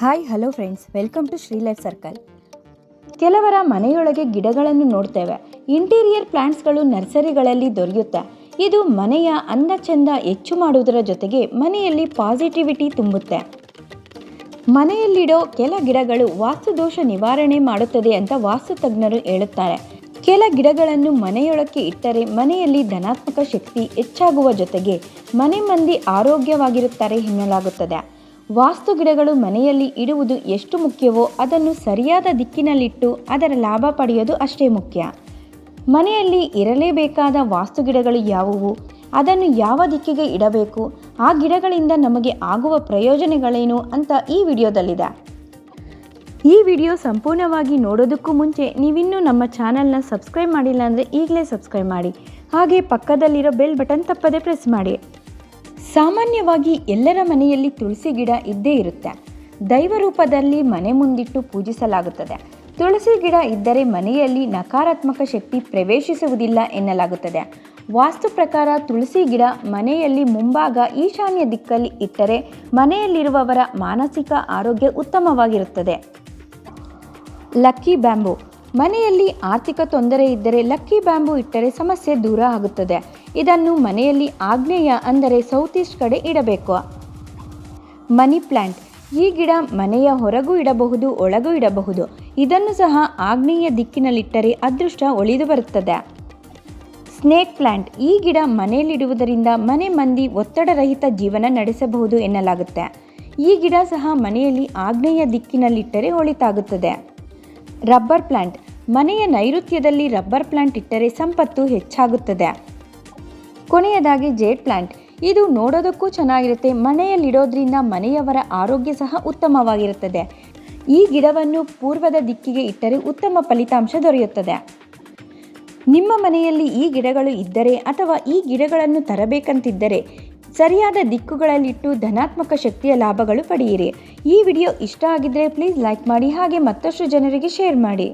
Hi hello friends, welcome to Sri life circle. ಕೆಲವರ ಮನೆಯೊಳಗೆ ಗಿಡಗಳನ್ನು ನೋಡ್ತೇವೆ. ಇಂಟೀರಿಯರ್ ಪ್ಲಾಂಟ್ಸ್ಗಳು ನರ್ಸರಿಗಳಲ್ಲಿ ದೊರೆಯುತ್ತೆ. ಇದು ಮನೆಯ ಅಂದ ಚೆಂದ ಹೆಚ್ಚು ಮಾಡುವುದರ ಜೊತೆಗೆ ಮನೆಯಲ್ಲಿ ಪಾಸಿಟಿವಿಟಿ ತುಂಬುತ್ತೆ. ಮನೆಯಲ್ಲಿಡೋ ಕೆಲ ಗಿಡಗಳು ವಾಸ್ತುದೋಷ ನಿವಾರಣೆ ಮಾಡುತ್ತದೆ ಅಂತ ವಾಸ್ತು ತಜ್ಞರು ಹೇಳುತ್ತಾರೆ. ಕೆಲ ಗಿಡಗಳನ್ನು ಮನೆಯೊಳಕ್ಕೆ ಇಟ್ಟರೆ ಮನೆಯಲ್ಲಿ ಧನಾತ್ಮಕ ಶಕ್ತಿ ಹೆಚ್ಚಾಗುವ ಜೊತೆಗೆ ಮನೆ ಮಂದಿ ಆರೋಗ್ಯವಾಗಿರುತ್ತಾರೆ ಎನ್ನಲಾಗುತ್ತದೆ. ವಾಸ್ತು ಗಿಡಗಳು ಮನೆಯಲ್ಲಿ ಇಡುವುದು ಎಷ್ಟು ಮುಖ್ಯವೋ ಅದನ್ನು ಸರಿಯಾದ ದಿಕ್ಕಿನಲ್ಲಿಟ್ಟು ಅದರ ಲಾಭ ಪಡೆಯೋದು ಅಷ್ಟೇ ಮುಖ್ಯ. ಮನೆಯಲ್ಲಿ ಇರಲೇಬೇಕಾದ ವಾಸ್ತು ಗಿಡಗಳು ಯಾವುವು, ಅದನ್ನು ಯಾವ ದಿಕ್ಕಿಗೆ ಇಡಬೇಕು, ಆ ಗಿಡಗಳಿಂದ ನಮಗೆ ಆಗುವ ಪ್ರಯೋಜನಗಳೇನು ಅಂತ ಈ ವಿಡಿಯೋದಲ್ಲಿದೆ. ಈ ವಿಡಿಯೋ ಸಂಪೂರ್ಣವಾಗಿ ನೋಡೋದಕ್ಕೂ ಮುಂಚೆ ನೀವಿನ್ನೂ ನಮ್ಮ ಚಾನಲ್ನ ಸಬ್ಸ್ಕ್ರೈಬ್ ಮಾಡಿಲ್ಲ ಅಂದರೆ ಈಗಲೇ ಸಬ್ಸ್ಕ್ರೈಬ್ ಮಾಡಿ. ಹಾಗೆ ಪಕ್ಕದಲ್ಲಿರೋ ಬೆಲ್ ಬಟನ್ ತಪ್ಪದೇ ಪ್ರೆಸ್ ಮಾಡಿ. ಸಾಮಾನ್ಯವಾಗಿ ಎಲ್ಲರ ಮನೆಯಲ್ಲಿ ತುಳಸಿ ಗಿಡ ಇದ್ದೇ ಇರುತ್ತೆ. ದೈವ ರೂಪದಲ್ಲಿ ಮನೆ ಮುಂದಿಟ್ಟು ಪೂಜಿಸಲಾಗುತ್ತದೆ. ತುಳಸಿ ಗಿಡ ಇದ್ದರೆ ಮನೆಯಲ್ಲಿ ನಕಾರಾತ್ಮಕ ಶಕ್ತಿ ಪ್ರವೇಶಿಸುವುದಿಲ್ಲ ಎನ್ನಲಾಗುತ್ತದೆ. ವಾಸ್ತು ಪ್ರಕಾರ ತುಳಸಿ ಗಿಡ ಮನೆಯಲ್ಲಿ ಮುಂಭಾಗ ಈಶಾನ್ಯ ದಿಕ್ಕಲ್ಲಿ ಇಟ್ಟರೆ ಮನೆಯಲ್ಲಿರುವವರ ಮಾನಸಿಕ ಆರೋಗ್ಯ ಉತ್ತಮವಾಗಿರುತ್ತದೆ. Lucky bamboo. ಮನೆಯಲ್ಲಿ ಆರ್ಥಿಕ ತೊಂದರೆ ಇದ್ದರೆ ಲಕ್ಕಿ ಬ್ಯಾಂಬೂ ಇಟ್ಟರೆ ಸಮಸ್ಯೆ ದೂರ ಆಗುತ್ತದೆ. ಇದನ್ನು ಮನೆಯಲ್ಲಿ ಆಗ್ನೇಯ ಅಂದರೆ ಸೌತ್ ಈಸ್ಟ್ ಕಡೆ ಇಡಬೇಕು. Money plant. ಈ ಗಿಡ ಮನೆಯ ಹೊರಗೂ ಇಡಬಹುದು, ಒಳಗೂ ಇಡಬಹುದು. ಇದನ್ನು ಸಹ ಆಗ್ನೇಯ ದಿಕ್ಕಿನಲ್ಲಿಟ್ಟರೆ ಅದೃಷ್ಟ ಒಳಿದು ಬರುತ್ತದೆ. Snake plant. ಈ ಗಿಡ ಮನೆಯಲ್ಲಿಡುವುದರಿಂದ ಮನೆ ಮಂದಿ ಒತ್ತಡರಹಿತ ಜೀವನ ನಡೆಸಬಹುದು ಎನ್ನಲಾಗುತ್ತೆ. ಈ ಗಿಡ ಸಹ ಮನೆಯಲ್ಲಿ ಆಗ್ನೇಯ ದಿಕ್ಕಿನಲ್ಲಿಟ್ಟರೆ ಒಳಿತಾಗುತ್ತದೆ. Rubber plant. ಮನೆಯ ನೈಋತ್ಯದಲ್ಲಿ ರಬ್ಬರ್ ಪ್ಲ್ಯಾಂಟ್ ಇಟ್ಟರೆ ಸಂಪತ್ತು ಹೆಚ್ಚಾಗುತ್ತದೆ. ಕೊನೆಯದಾಗಿ ಜೇಡ್ ಪ್ಲ್ಯಾಂಟ್. ಇದು ನೋಡೋದಕ್ಕೂ ಚೆನ್ನಾಗಿರುತ್ತೆ, ಮನೆಯಲ್ಲಿಡೋದ್ರಿಂದ ಮನೆಯವರ ಆರೋಗ್ಯ ಸಹ ಉತ್ತಮವಾಗಿರುತ್ತದೆ. ಈ ಗಿಡವನ್ನು ಪೂರ್ವದ ದಿಕ್ಕಿಗೆ ಇಟ್ಟರೆ ಉತ್ತಮ ಫಲಿತಾಂಶ ದೊರೆಯುತ್ತದೆ. ನಿಮ್ಮ ಮನೆಯಲ್ಲಿ ಈ ಗಿಡಗಳು ಇದ್ದರೆ ಅಥವಾ ಈ ಗಿಡಗಳನ್ನು ತರಬೇಕಂತಿದ್ದರೆ ಸರಿಯಾದ ದಿಕ್ಕುಗಳಲ್ಲಿಟ್ಟು ಧನಾತ್ಮಕ ಶಕ್ತಿಯ ಲಾಭಗಳು ಪಡೆಯಿರಿ. ಈ ವಿಡಿಯೋ ಇಷ್ಟ ಆಗಿದ್ದರೆ ಪ್ಲೀಸ್ ಲೈಕ್ ಮಾಡಿ, ಹಾಗೆ ಮತ್ತಷ್ಟು ಜನರಿಗೆ ಶೇರ್ ಮಾಡಿ.